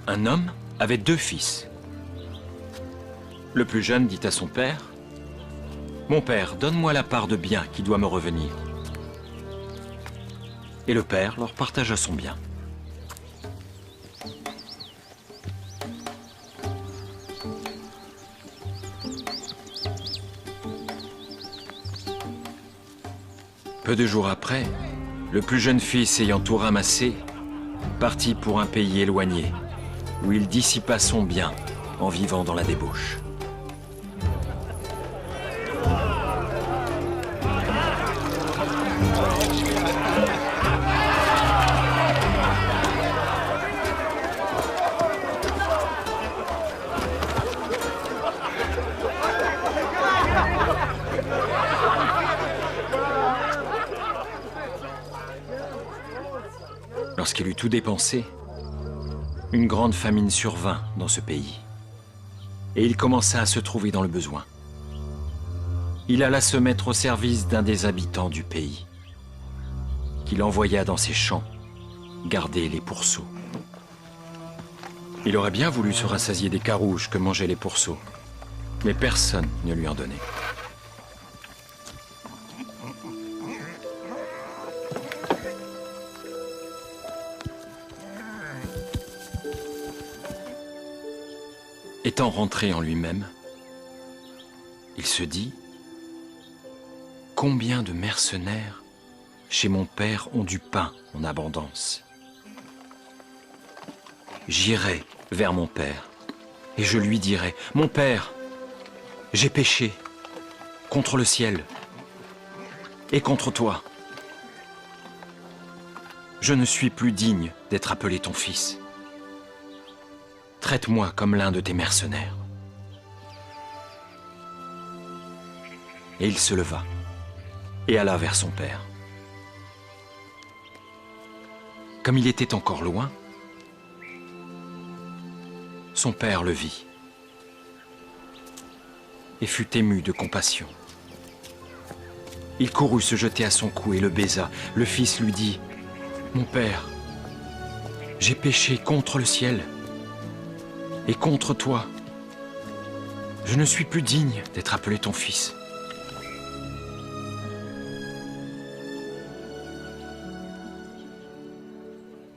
Un homme avait 2 fils. Le plus jeune dit à son père, « Mon père, donne-moi la part de bien qui doit me revenir. » Et le père leur partagea son bien. Peu de jours après, le plus jeune fils ayant tout ramassé, partit pour un pays éloigné, où il dissipa son bien en vivant dans la débauche. Lorsqu'il eut tout dépensé, une grande famine survint dans ce pays, et il commença à se trouver dans le besoin. Il alla se mettre au service d'un des habitants du pays, qu'il envoya dans ses champs garder les pourceaux. Il aurait bien voulu se rassasier des carouges que mangeaient les pourceaux, mais personne ne lui en donnait. Étant rentré en lui-même, il se dit « Combien de mercenaires chez mon père ont du pain en abondance? J'irai vers mon père et je lui dirai « Mon père, j'ai péché contre le ciel et contre toi. Je ne suis plus digne d'être appelé ton fils. Traite-moi comme l'un de tes mercenaires. » Et il se leva et alla vers son père. Comme il était encore loin, son père le vit et fut ému de compassion. Il courut se jeter à son cou et le baisa. Le fils lui dit « Mon père, j'ai péché contre le ciel et contre toi. Je ne suis plus digne d'être appelé ton fils. »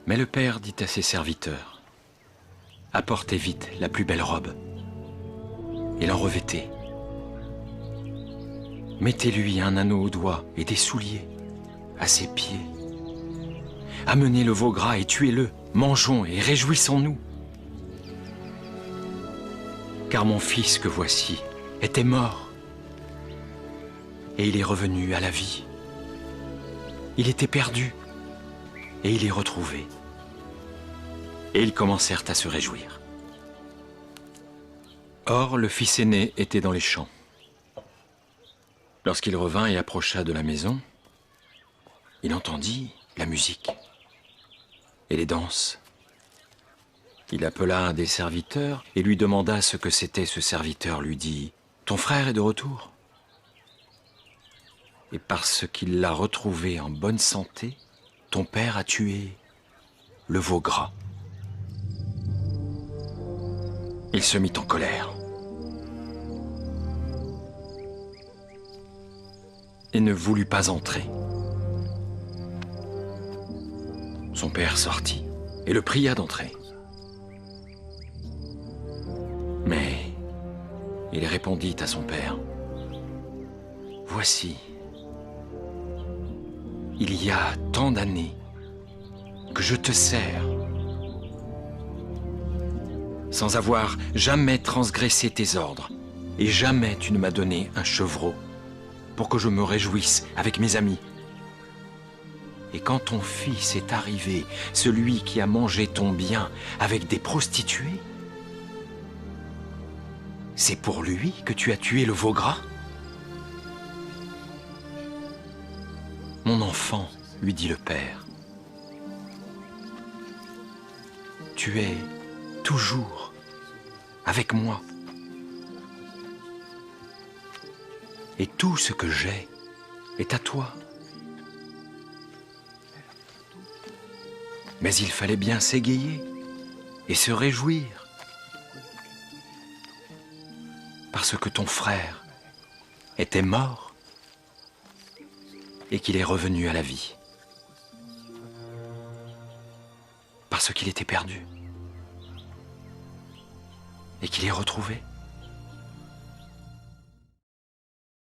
Mais le père dit à ses serviteurs, « Apportez vite la plus belle robe et l'en revêtez. Mettez-lui un anneau au doigt et des souliers à ses pieds. Amenez le veau gras et tuez-le. Mangeons et réjouissons-nous. Car mon fils que voici était mort et il est revenu à la vie. Il était perdu et il est retrouvé. » Et ils commencèrent à se réjouir. Or, le fils aîné était dans les champs. Lorsqu'il revint et approcha de la maison, il entendit la musique et les danses. Il appela un des serviteurs et lui demanda ce que c'était. Ce serviteur lui dit « Ton frère est de retour. » Et parce qu'il l'a retrouvé en bonne santé, ton père a tué le veau gras. Il se mit en colère et ne voulut pas entrer. Son père sortit et le pria d'entrer. Mais il répondit à son père, « Voici, il y a tant d'années que je te sers, sans avoir jamais transgressé tes ordres, et jamais tu ne m'as donné un chevreau pour que je me réjouisse avec mes amis. Et quand ton fils est arrivé, celui qui a mangé ton bien avec des prostituées, c'est pour lui que tu as tué le veau gras? » « Mon enfant, lui dit le père, tu es toujours avec moi. Et tout ce que j'ai est à toi. Mais il fallait bien s'égayer et se réjouir parce que ton frère était mort et qu'il est revenu à la vie, parce qu'il était perdu et qu'il est retrouvé.